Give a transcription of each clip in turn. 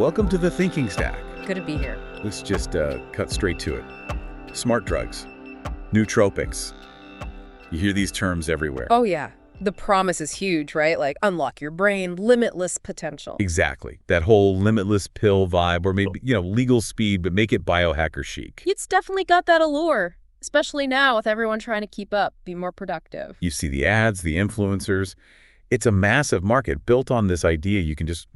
welcome to the Thinking Stack. Good to be here. Let's just cut straight to it. Smart drugs, nootropics. You hear these terms everywhere. Oh, yeah. The promise is huge, right? Like, unlock your brain, limitless potential. Exactly. That whole limitless pill vibe, or maybe, legal speed, but make it biohacker chic. It's definitely got that allure, especially now with everyone trying to keep up, be more productive. You see the ads, the influencers. It's a massive market built on this idea you can just,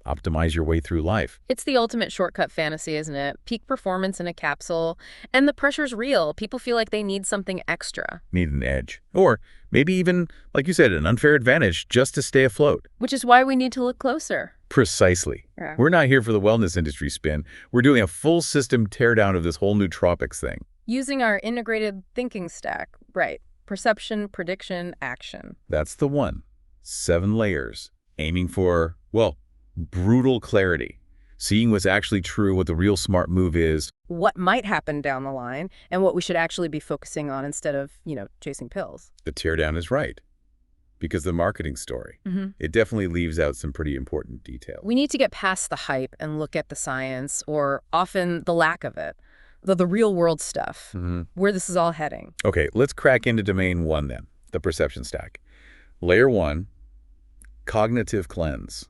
optimize your way through life. It's the ultimate shortcut fantasy, isn't it? Peak performance in a capsule. And the pressure's real. People feel like they need something extra. Need an edge. Or maybe even, like you said, an unfair advantage just to stay afloat. Which is why we need to look closer. Precisely. Yeah. We're not here for the wellness industry spin. We're doing a full system teardown of this whole nootropics thing. Using our integrated thinking stack. Right. Perception, prediction, action. That's the one. 7 layers. Aiming for, brutal clarity. Seeing what's actually true, what the real smart move is. What might happen down the line, and what we should actually be focusing on instead of, chasing pills. The teardown is right. Because the marketing story, it definitely leaves out some pretty important details. We need to get past the hype and look at the science, or often the lack of it. The real world stuff, where this is all heading. Okay, let's crack into domain 1 then, the perception stack. Layer 1, cognitive cleanse.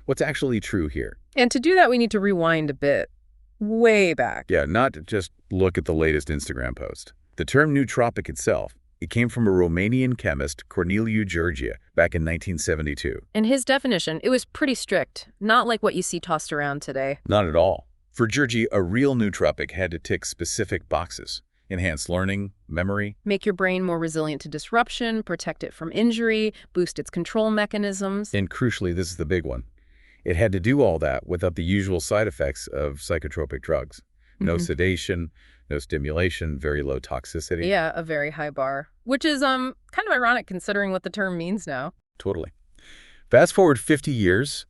What's actually true here? And to do that, we need to rewind a bit, way back. Yeah, not just look at the latest Instagram post. The term nootropic itself, it came from a Romanian chemist, Corneliu Georgia, back in 1972. In his definition, it was pretty strict, not like what you see tossed around today. Not at all. For Georgia, a real nootropic had to tick specific boxes. Enhance learning, memory. Make your brain more resilient to disruption, protect it from injury, boost its control mechanisms. And crucially, this is the big one. It had to do all that without the usual side effects of psychotropic drugs. No sedation, no stimulation, very low toxicity. Yeah, a very high bar, which is kind of ironic considering what the term means now. Totally. Fast forward 50 years,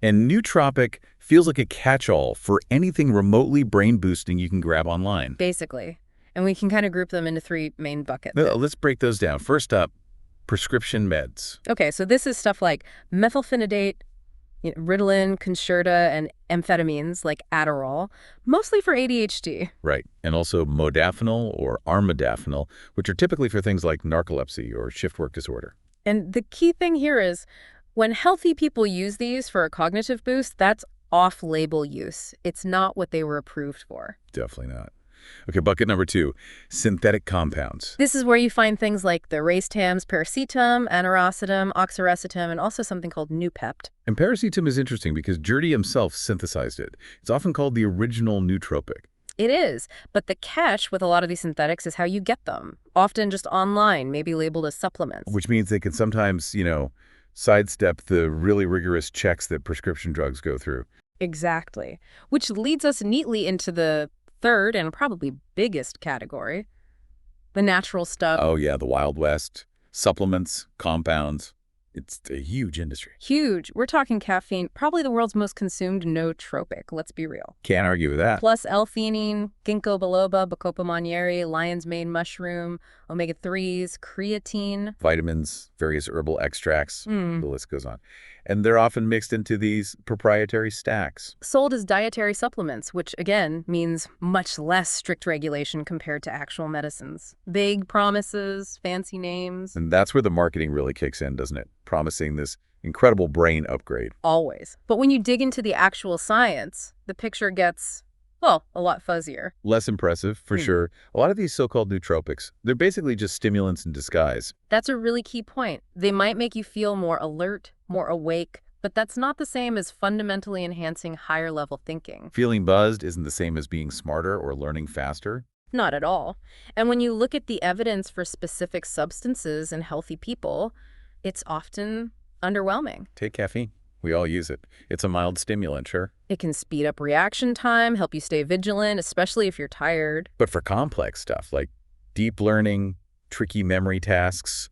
and nootropic feels like a catch-all for anything remotely brain-boosting you can grab online. Basically. And we can kind of group them into 3 main buckets. Let's break those down. First up, prescription meds. Okay, so this is stuff like methylphenidate, Ritalin, Concerta, and amphetamines like Adderall, mostly for ADHD. Right, and also modafinil or armodafinil, which are typically for things like narcolepsy or shift work disorder. And the key thing here is when healthy people use these for a cognitive boost, that's off-label use. It's not what they were approved for. Definitely not. Okay, bucket number 2, synthetic compounds. This is where you find things like the racetams, paracetam, aniracetam, oxiracetam, and also something called Noopept. And paracetam is interesting because Jurdi himself synthesized it. It's often called the original nootropic. It is, but the catch with a lot of these synthetics is how you get them. Often just online, maybe labeled as supplements. Which means they can sometimes, sidestep the really rigorous checks that prescription drugs go through. Exactly. Which leads us neatly into the third and probably biggest category, the natural stuff. Oh, yeah, the Wild West, supplements, compounds. It's a huge industry. Huge. We're talking caffeine, probably the world's most consumed nootropic, let's be real. Can't argue with that. Plus L-theanine, ginkgo biloba, bacopa monnieri, lion's mane mushroom, omega-3s, creatine. Vitamins, various herbal extracts, the list goes on. And they're often mixed into these proprietary stacks. Sold as dietary supplements, which again means much less strict regulation compared to actual medicines. Vague promises, fancy names. And that's where the marketing really kicks in, doesn't it? Promising this incredible brain upgrade. Always. But when you dig into the actual science, the picture gets, a lot fuzzier. Less impressive, for sure. A lot of these so-called nootropics, they're basically just stimulants in disguise. That's a really key point. They might make you feel more alert, more awake, but that's not the same as fundamentally enhancing higher-level thinking. Feeling buzzed isn't the same as being smarter or learning faster. Not at all. And when you look at the evidence for specific substances in healthy people, it's often underwhelming. Take caffeine. We all use it. It's a mild stimulant, sure. It can speed up reaction time, help you stay vigilant, especially if you're tired. But for complex stuff like deep learning, tricky memory tasks,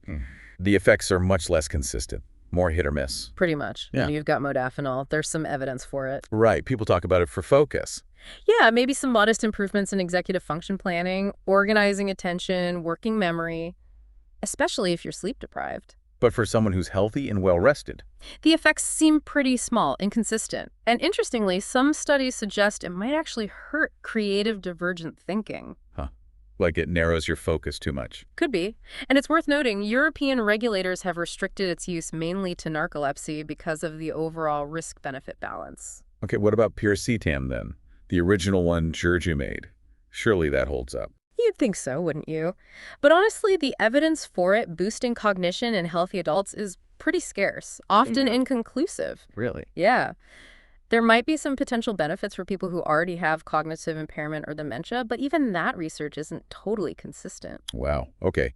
the effects are much less consistent, more hit or miss. Pretty much. Yeah. You've got modafinil. There's some evidence for it. Right. People talk about it for focus. Yeah, maybe some modest improvements in executive function planning, organizing attention, working memory, especially if you're sleep deprived. But for someone who's healthy and well-rested. The effects seem pretty small, inconsistent. And interestingly, some studies suggest it might actually hurt creative divergent thinking. Huh. Like it narrows your focus too much. Could be. And it's worth noting, European regulators have restricted its use mainly to narcolepsy because of the overall risk-benefit balance. Okay, what about piracetam then? The original one Georgia made. Surely that holds up. You'd think so, wouldn't you? But honestly, the evidence for it boosting cognition in healthy adults is pretty scarce, often inconclusive. Really? Yeah. There might be some potential benefits for people who already have cognitive impairment or dementia, but even that research isn't totally consistent. Wow. Okay.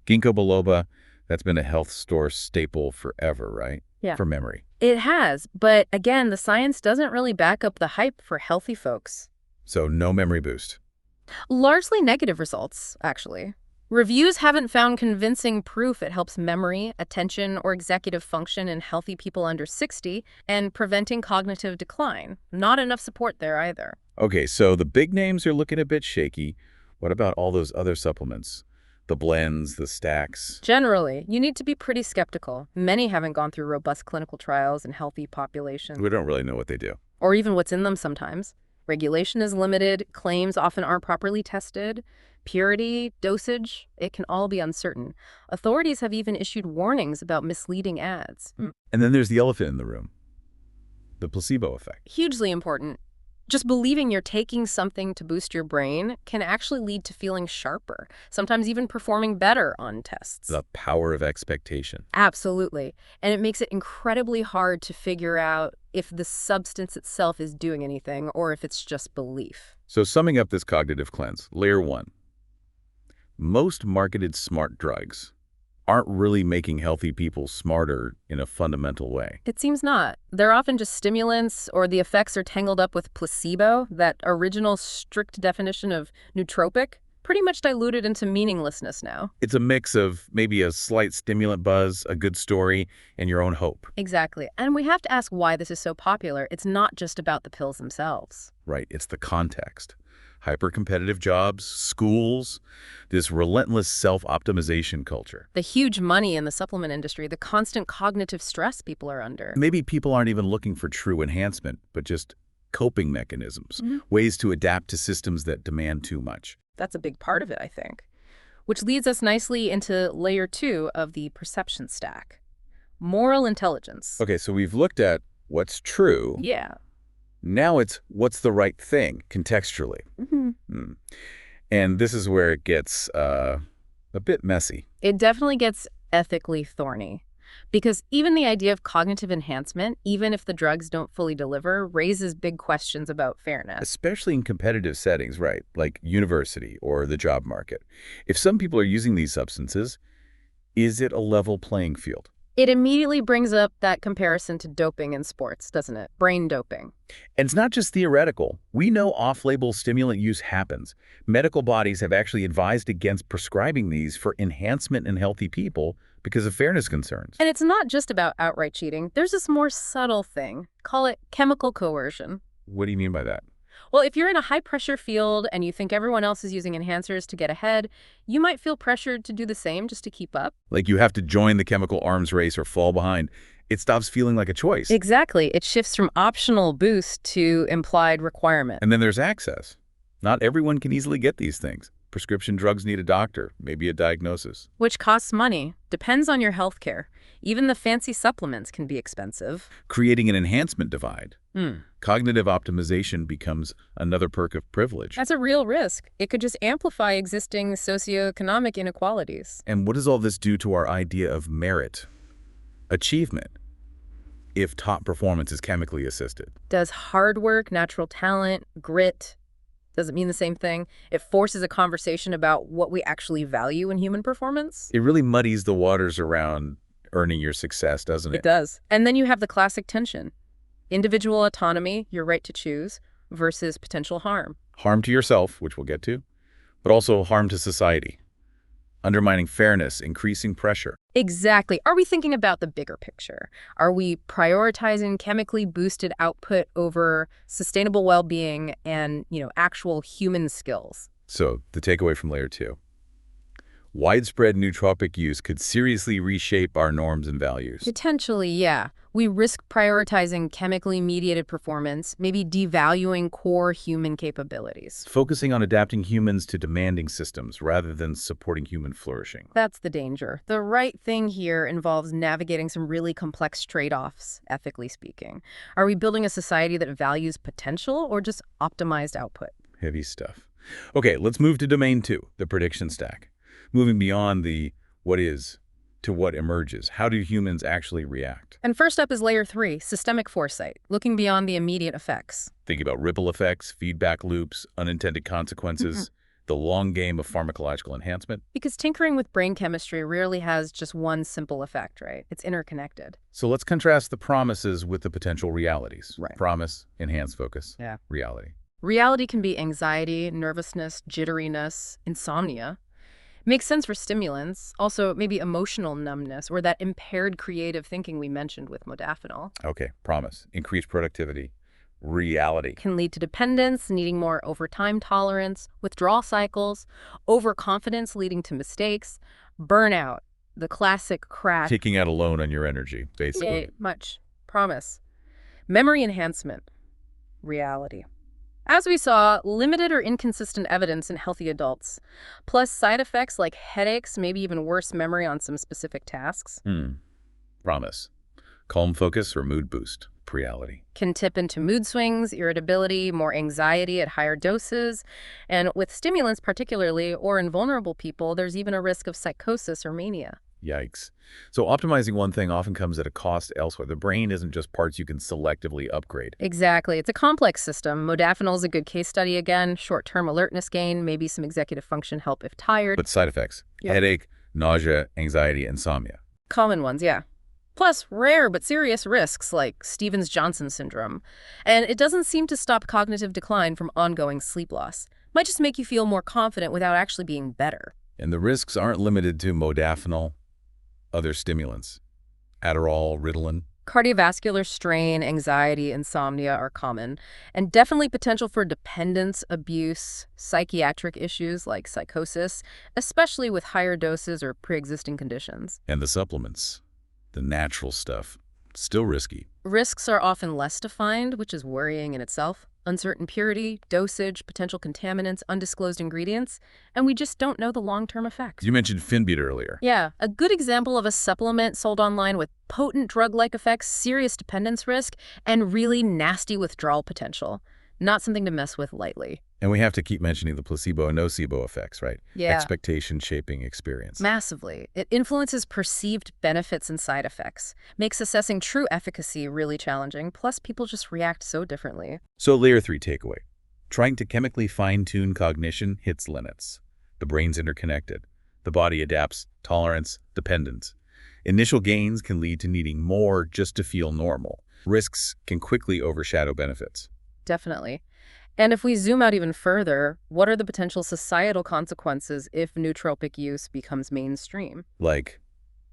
Ginkgo biloba, that's been a health store staple forever, right? Yeah. For memory. It has, but again, the science doesn't really back up the hype for healthy folks. So no memory boost. Largely negative results, actually. Reviews haven't found convincing proof it helps memory, attention, or executive function in healthy people under 60 and preventing cognitive decline. Not enough support there either. Okay, so the big names are looking a bit shaky. What about all those other supplements? The blends, the stacks? Generally, you need to be pretty skeptical. Many haven't gone through robust clinical trials in healthy populations. We don't really know what they do. Or even what's in them sometimes. Regulation is limited, claims often aren't properly tested, purity, dosage, it can all be uncertain. Authorities have even issued warnings about misleading ads. And then there's the elephant in the room. The placebo effect. Hugely important. Just believing you're taking something to boost your brain can actually lead to feeling sharper, sometimes even performing better on tests. The power of expectation. Absolutely. And it makes it incredibly hard to figure out if the substance itself is doing anything or if it's just belief. So summing up this cognitive cleanse, layer 1. Most marketed smart drugs aren't really making healthy people smarter in a fundamental way. It seems not. They're often just stimulants, or the effects are tangled up with placebo, that original strict definition of nootropic, pretty much diluted into meaninglessness now. It's a mix of maybe a slight stimulant buzz, a good story, and your own hope. Exactly. And we have to ask why this is so popular. It's not just about the pills themselves. Right, it's the context. Hyper-competitive jobs, schools, this relentless self-optimization culture. The huge money in the supplement industry, the constant cognitive stress people are under. Maybe people aren't even looking for true enhancement, but just coping mechanisms, ways to adapt to systems that demand too much. That's a big part of it, I think. Which leads us nicely into layer 2 of the perception stack. Moral intelligence. Okay, so we've looked at what's true. Yeah. Now it's what's the right thing, contextually. And this is where it gets a bit messy. It definitely gets ethically thorny. Because even the idea of cognitive enhancement, even if the drugs don't fully deliver, raises big questions about fairness. Especially in competitive settings, right? Like university or the job market. If some people are using these substances, is it a level playing field? It immediately brings up that comparison to doping in sports, doesn't it? Brain doping. And it's not just theoretical. We know off-label stimulant use happens. Medical bodies have actually advised against prescribing these for enhancement in healthy people because of fairness concerns. And it's not just about outright cheating. There's this more subtle thing. Call it chemical coercion. What do you mean by that? Well, if you're in a high-pressure field and you think everyone else is using enhancers to get ahead, you might feel pressured to do the same just to keep up. Like you have to join the chemical arms race or fall behind. It stops feeling like a choice. Exactly. It shifts from optional boost to implied requirement. And then there's access. Not everyone can easily get these things. Prescription drugs need a doctor, maybe a diagnosis. Which costs money. Depends on your health care. Even the fancy supplements can be expensive. Creating an enhancement divide. Cognitive optimization becomes another perk of privilege. That's a real risk. It could just amplify existing socioeconomic inequalities. And what does all this do to our idea of merit? Achievement, if top performance is chemically assisted. Does hard work, natural talent, grit, does it mean the same thing? It forces a conversation about what we actually value in human performance. It really muddies the waters around earning your success, doesn't it? It does. And then you have the classic tension. Individual autonomy, your right to choose, versus potential harm. Harm to yourself, which we'll get to, but also harm to society. Undermining fairness, increasing pressure. Exactly. Are we thinking about the bigger picture? Are we prioritizing chemically boosted output over sustainable well-being and, actual human skills? So the takeaway from layer 2. Widespread nootropic use could seriously reshape our norms and values. Potentially, yeah. We risk prioritizing chemically mediated performance, maybe devaluing core human capabilities. Focusing on adapting humans to demanding systems rather than supporting human flourishing. That's the danger. The right thing here involves navigating some really complex trade-offs, ethically speaking. Are we building a society that values potential or just optimized output? Heavy stuff. Okay, let's move to domain 2, the prediction stack. Moving beyond the what is to what emerges. How do humans actually react? And first up is layer 3, systemic foresight, looking beyond the immediate effects. Think about ripple effects, feedback loops, unintended consequences, the long game of pharmacological enhancement. Because tinkering with brain chemistry rarely has just one simple effect, right? It's interconnected. So let's contrast the promises with the potential realities. Right. Promise, enhanced focus, Yeah. reality. Reality can be anxiety, nervousness, jitteriness, insomnia. Makes sense for stimulants, also maybe emotional numbness or that impaired creative thinking we mentioned with modafinil. Okay, promise, increased productivity, reality. Can lead to dependence, needing more overtime tolerance, withdrawal cycles, overconfidence leading to mistakes, burnout, the classic crash. Taking out a loan on your energy, basically. Yeah, much. Promise. Memory enhancement, reality. As we saw, limited or inconsistent evidence in healthy adults, plus side effects like headaches, maybe even worse memory on some specific tasks. Promise, calm focus or mood boost, reality. Can tip into mood swings, irritability, more anxiety at higher doses. And with stimulants particularly, or in vulnerable people, there's even a risk of psychosis or mania. Yikes. So optimizing one thing often comes at a cost elsewhere. The brain isn't just parts you can selectively upgrade. Exactly. It's a complex system. Modafinil is a good case study again. Short-term alertness gain, maybe some executive function help if tired. But side effects, Yeah. headache, nausea, anxiety, insomnia. Common ones, yeah. Plus, rare but serious risks like Stevens-Johnson syndrome. And it doesn't seem to stop cognitive decline from ongoing sleep loss. Might just make you feel more confident without actually being better. And the risks aren't limited to modafinil, other stimulants. Adderall, Ritalin. Cardiovascular strain, anxiety, insomnia are common, and definitely potential for dependence, abuse, psychiatric issues like psychosis, especially with higher doses or pre-existing conditions. And the supplements, the natural stuff, still risky. Risks are often less defined, which is worrying in itself. Uncertain purity, dosage, potential contaminants, undisclosed ingredients, and we just don't know the long-term effects. You mentioned Finbeat earlier. Yeah, a good example of a supplement sold online with potent drug-like effects, serious dependence risk, and really nasty withdrawal potential. Not something to mess with lightly. And we have to keep mentioning the placebo and nocebo effects, right? Yeah. Expectation shaping experience. Massively. It influences perceived benefits and side effects, makes assessing true efficacy really challenging, plus people just react so differently. So layer 3 takeaway. Trying to chemically fine-tune cognition hits limits. The brain's interconnected. The body adapts, tolerance, dependence. Initial gains can lead to needing more just to feel normal. Risks can quickly overshadow benefits. Definitely. And if we zoom out even further, what are the potential societal consequences if nootropic use becomes mainstream? Like,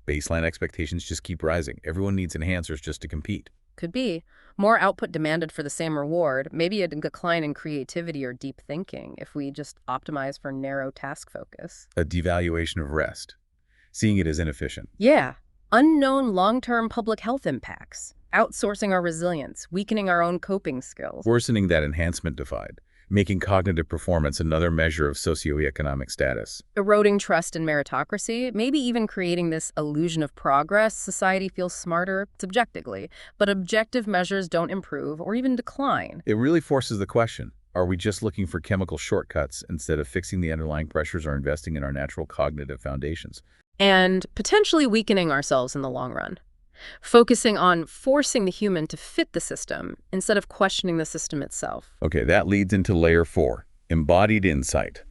baseline expectations just keep rising. Everyone needs enhancers just to compete. Could be. More output demanded for the same reward, maybe a decline in creativity or deep thinking if we just optimize for narrow task focus. A devaluation of rest. Seeing it as inefficient. Yeah. Unknown long-term public health impacts. Outsourcing our resilience, weakening our own coping skills. Worsening that enhancement divide. Making cognitive performance another measure of socioeconomic status. Eroding trust in meritocracy, maybe even creating this illusion of progress. Society feels smarter subjectively, but objective measures don't improve or even decline. It really forces the question, are we just looking for chemical shortcuts instead of fixing the underlying pressures or investing in our natural cognitive foundations? And potentially weakening ourselves in the long run. Focusing on forcing the human to fit the system instead of questioning the system itself. Okay, that leads into layer 4, embodied insight.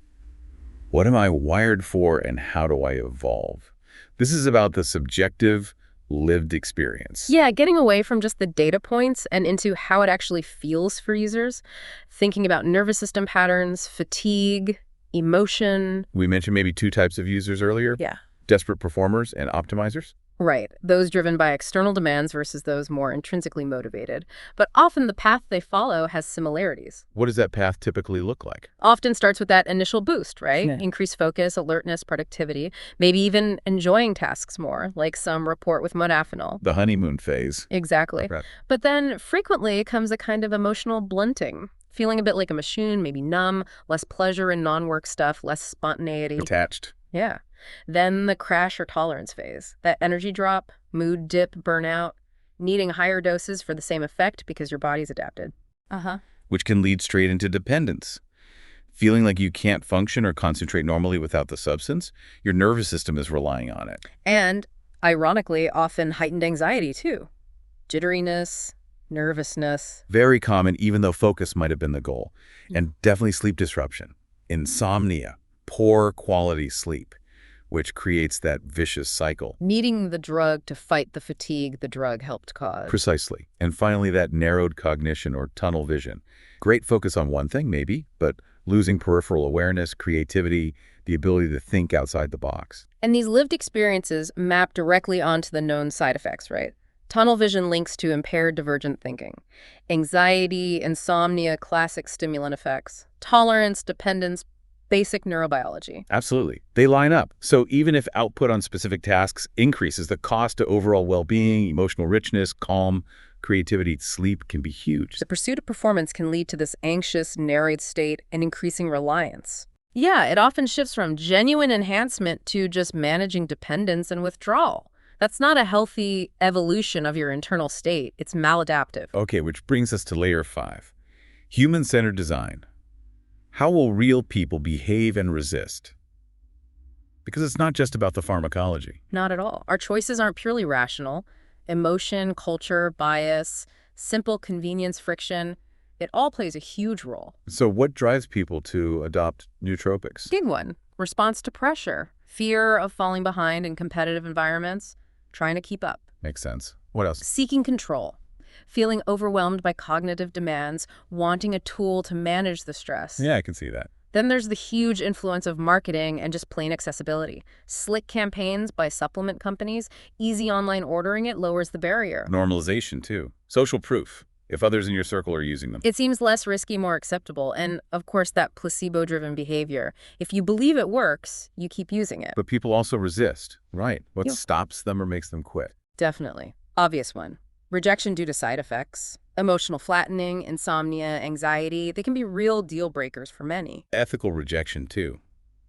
What am I wired for and how do I evolve? This is about the subjective, lived experience. Yeah, getting away from just the data points and into how it actually feels for users. Thinking about nervous system patterns, fatigue, emotion. We mentioned maybe 2 types of users earlier. Yeah. Desperate performers and optimizers. Right, those driven by external demands versus those more intrinsically motivated. But often the path they follow has similarities. What does that path typically look like? Often starts with that initial boost, right? Yeah. Increased focus, alertness, productivity, maybe even enjoying tasks more, like some report with modafinil. The honeymoon phase. Exactly. Okay. But then frequently comes a kind of emotional blunting, feeling a bit like a machine, maybe numb, less pleasure in non-work stuff, less spontaneity. Attached. Yeah. Then the crash or tolerance phase, that energy drop, mood dip, burnout, needing higher doses for the same effect because your body's adapted. Uh-huh. Which can lead straight into dependence. Feeling like you can't function or concentrate normally without the substance, your nervous system is relying on it. And, ironically, often heightened anxiety, too. Jitteriness, nervousness. Very common, even though focus might have been the goal. And definitely sleep disruption, insomnia, poor quality sleep, which creates that vicious cycle. Needing the drug to fight the fatigue the drug helped cause. Precisely. And finally, that narrowed cognition or tunnel vision. Great focus on one thing, maybe, but losing peripheral awareness, creativity, the ability to think outside the box. And these lived experiences map directly onto the known side effects, right? Tunnel vision links to impaired divergent thinking. Anxiety, insomnia, classic stimulant effects. Tolerance, dependence, basic neurobiology. Absolutely. They line up. So even if output on specific tasks increases, the cost to overall well-being, emotional richness, calm, creativity, sleep can be huge. The pursuit of performance can lead to this anxious, narrowed state and increasing reliance. Yeah, it often shifts from genuine enhancement to just managing dependence and withdrawal. That's not a healthy evolution of your internal state. It's maladaptive. Okay, which brings us to layer 5. Human-centered design. How will real people behave and resist? Because it's not just about the pharmacology. Not at all. Our choices aren't purely rational. Emotion, culture, bias, simple convenience, friction, it all plays a huge role. So what drives people to adopt nootropics? Big one. Response to pressure. Fear of falling behind in competitive environments. Trying to keep up. Makes sense. What else? Seeking control. Feeling overwhelmed by cognitive demands, wanting a tool to manage the stress. Yeah, I can see that. Then there's the huge influence of marketing and just plain accessibility. Slick campaigns by supplement companies, easy online ordering, it lowers the barrier. Normalization, too. Social proof, if others in your circle are using them. It seems less risky, more acceptable. And, of course, that placebo-driven behavior. If you believe it works, you keep using it. But people also resist, right? What Yeah. stops them or makes them quit? Definitely. Obvious one. Rejection due to side effects, emotional flattening, insomnia, anxiety, they can be real deal breakers for many. Ethical rejection, too.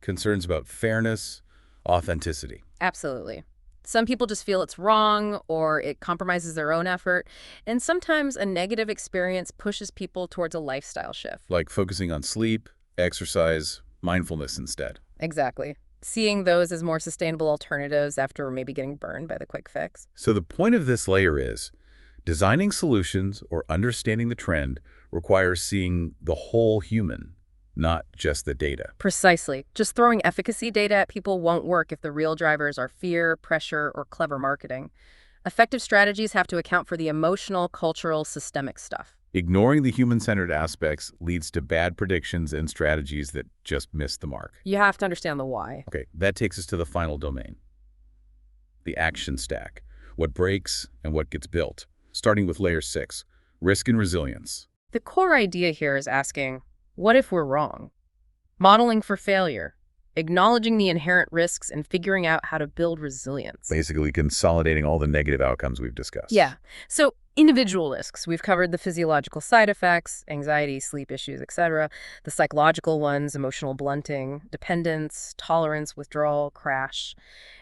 Concerns about fairness, authenticity. Absolutely. Some people just feel it's wrong or it compromises their own effort. And sometimes a negative experience pushes people towards a lifestyle shift. Like focusing on sleep, exercise, mindfulness instead. Exactly. Seeing those as more sustainable alternatives after maybe getting burned by the quick fix. So the point of this layer is, designing solutions or understanding the trend requires seeing the whole human, not just the data. Precisely. Just throwing efficacy data at people won't work if the real drivers are fear, pressure, or clever marketing. Effective strategies have to account for the emotional, cultural, systemic stuff. Ignoring the human-centered aspects leads to bad predictions and strategies that just miss the mark. You have to understand the why. Okay, that takes us to the final domain. The action stack. What breaks and what gets built. Starting with layer 6, risk and resilience. The core idea here is asking, what if we're wrong? Modeling for failure, acknowledging the inherent risks and figuring out how to build resilience. Basically consolidating all the negative outcomes we've discussed. Yeah. So individual risks, we've covered the physiological side effects, anxiety, sleep issues, etc. The psychological ones, emotional blunting, dependence, tolerance, withdrawal, crash,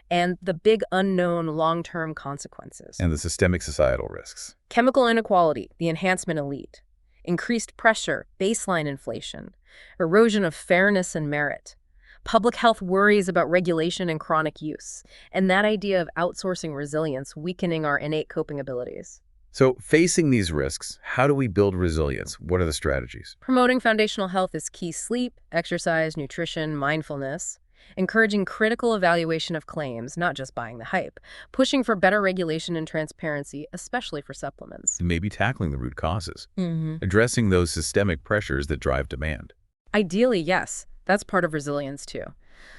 and the big unknown long-term consequences. And the systemic societal risks. Chemical inequality, the enhancement elite, increased pressure, baseline inflation, erosion of fairness and merit, public health worries about regulation and chronic use, and that idea of outsourcing resilience, weakening our innate coping abilities. So facing these risks, how do we build resilience? What are the strategies? Promoting foundational health is key: sleep, exercise, nutrition, mindfulness. Encouraging critical evaluation of claims, not just buying the hype. Pushing for better regulation and transparency, especially for supplements. Maybe tackling the root causes. Addressing those systemic pressures that drive demand. Ideally, yes. That's part of resilience, too.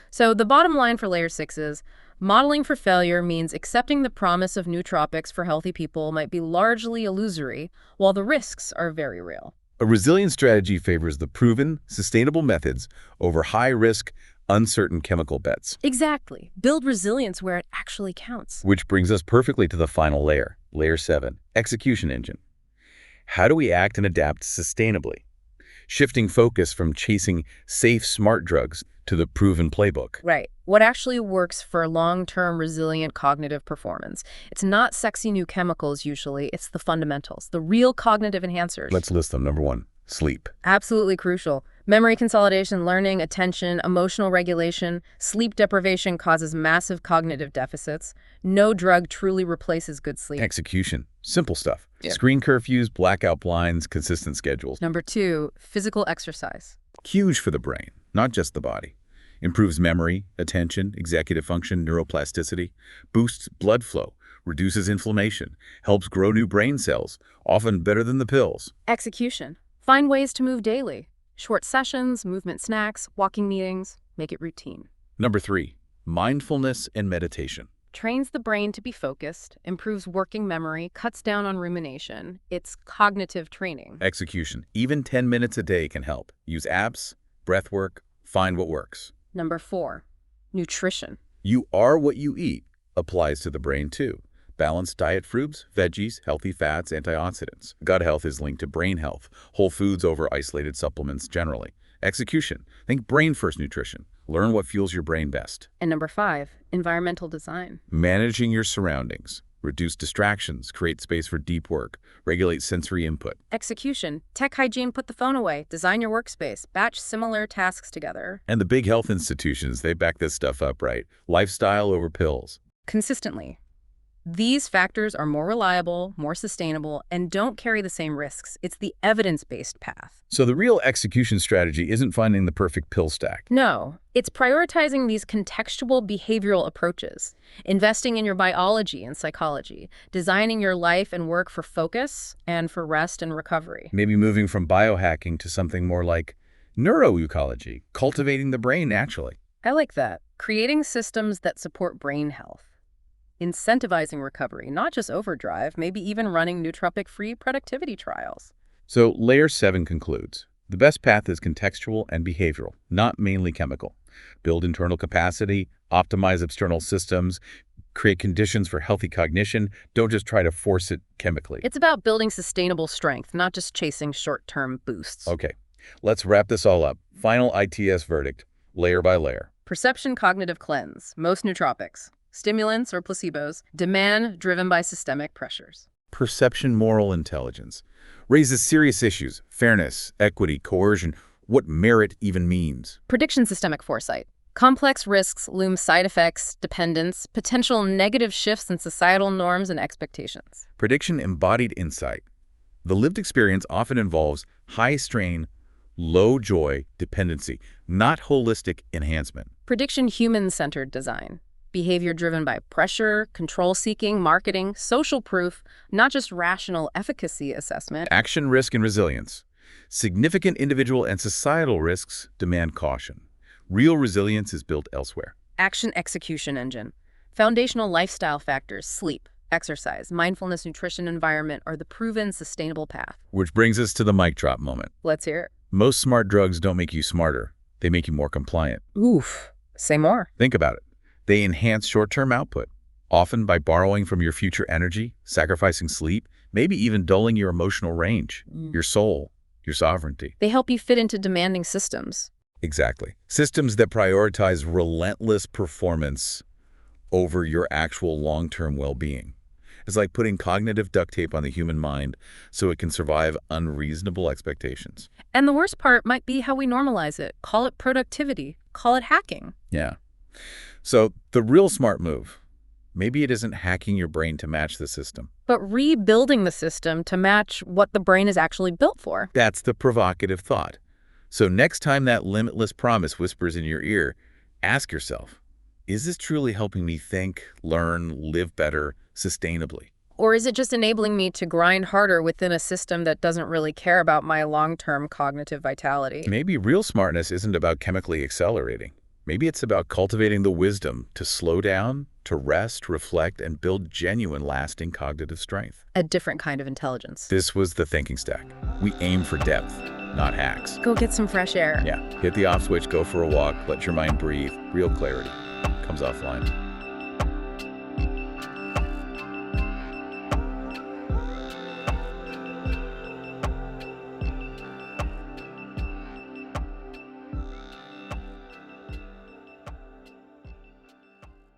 So the bottom line for layer 6 is Modeling for failure means accepting the promise of nootropics for healthy people might be largely illusory, while the risks are very real. A resilient strategy favors the proven, sustainable methods over high-risk, uncertain chemical bets. Exactly. Build resilience where it actually counts. Which brings us perfectly to the final layer, Layer 7, Execution Engine. How do we act and adapt sustainably? Shifting focus from chasing safe, smart drugs to the proven playbook. Right. What actually works for long-term resilient cognitive performance? It's not sexy new chemicals usually, it's the fundamentals, the real cognitive enhancers. Let's list them. Number 1, sleep. Absolutely crucial. Memory consolidation, learning, attention, emotional regulation. Sleep deprivation causes massive cognitive deficits. No drug truly replaces good sleep. Execution. Simple stuff. Screen curfews, blackout blinds, consistent schedules. Number 2, physical exercise. Huge for the brain, not just the body. Improves memory, attention, executive function, neuroplasticity, boosts blood flow, reduces inflammation, helps grow new brain cells, often better than the pills. Execution. Find ways to move daily. Short sessions, movement snacks, walking meetings, make it routine. Number 3, mindfulness and meditation. Trains the brain to be focused, improves working memory, cuts down on rumination. It's cognitive training. Execution. Even 10 minutes a day can help. Use apps, breath work, find what works. Number 4, nutrition. You are what you eat applies to the brain too. Balanced diet, fruits, veggies, healthy fats, antioxidants. Gut health is linked to brain health. Whole foods over isolated supplements generally. Execution. Think brain-first nutrition. Learn what fuels your brain best. And number 5, environmental design. Managing your surroundings. Reduce distractions. Create space for deep work. Regulate sensory input. Execution. Tech hygiene, put the phone away. Design your workspace. Batch similar tasks together. And the big health institutions, they back this stuff up, right? Lifestyle over pills. Consistently. These factors are more reliable, more sustainable, and don't carry the same risks. It's the evidence-based path. So the real execution strategy isn't finding the perfect pill stack. No, it's prioritizing these contextual behavioral approaches, investing in your biology and psychology, designing your life and work for focus and for rest and recovery. Maybe moving from biohacking to something more like neuroecology, cultivating the brain naturally. I like that. Creating systems that support brain health. Incentivizing recovery, not just overdrive, maybe even running nootropic-free productivity trials. So Layer 7 concludes. The best path is contextual and behavioral, not mainly chemical. Build internal capacity, optimize external systems, create conditions for healthy cognition. Don't just try to force it chemically. It's about building sustainable strength, not just chasing short-term boosts. Okay, let's wrap this all up. Final ITS verdict, layer by layer. Perception cognitive cleanse, most nootropics. Stimulants or placebos, demand driven by systemic pressures. Perception moral intelligence raises serious issues, fairness, equity, coercion, what merit even means. Prediction systemic foresight. Complex risks loom side effects, dependence, potential negative shifts in societal norms and expectations. Prediction embodied insight. The lived experience often involves high strain, low joy dependency, not holistic enhancement. Prediction human-centered design. Behavior driven by pressure, control-seeking, marketing, social proof, not just rational efficacy assessment. Action, risk, and resilience. Significant individual and societal risks demand caution. Real resilience is built elsewhere. Action execution engine. Foundational lifestyle factors, sleep, exercise, mindfulness, nutrition, environment are the proven sustainable path. Which brings us to the mic drop moment. Let's hear it. Most smart drugs don't make you smarter. They make you more compliant. Oof. Say more. Think about it. They enhance short-term output, often by borrowing from your future energy, sacrificing sleep, maybe even dulling your emotional range, your soul, your sovereignty. They help you fit into demanding systems. Exactly. Systems that prioritize relentless performance over your actual long-term well-being. It's like putting cognitive duct tape on the human mind so it can survive unreasonable expectations. And the worst part might be how we normalize it. Call it productivity. Call it hacking. Yeah. So the real smart move, maybe it isn't hacking your brain to match the system, but rebuilding the system to match what the brain is actually built for. That's the provocative thought. So next time that limitless promise whispers in your ear, ask yourself, is this truly helping me think, learn, live better, sustainably? Or is it just enabling me to grind harder within a system that doesn't really care about my long-term cognitive vitality? Maybe real smartness isn't about chemically accelerating. Maybe it's about cultivating the wisdom to slow down, to rest, reflect, and build genuine, lasting cognitive strength. A different kind of intelligence. This was the Thinking Stack. We aim for depth, not hacks. Go get some fresh air. Yeah, hit the off switch, go for a walk, let your mind breathe. Real clarity comes offline.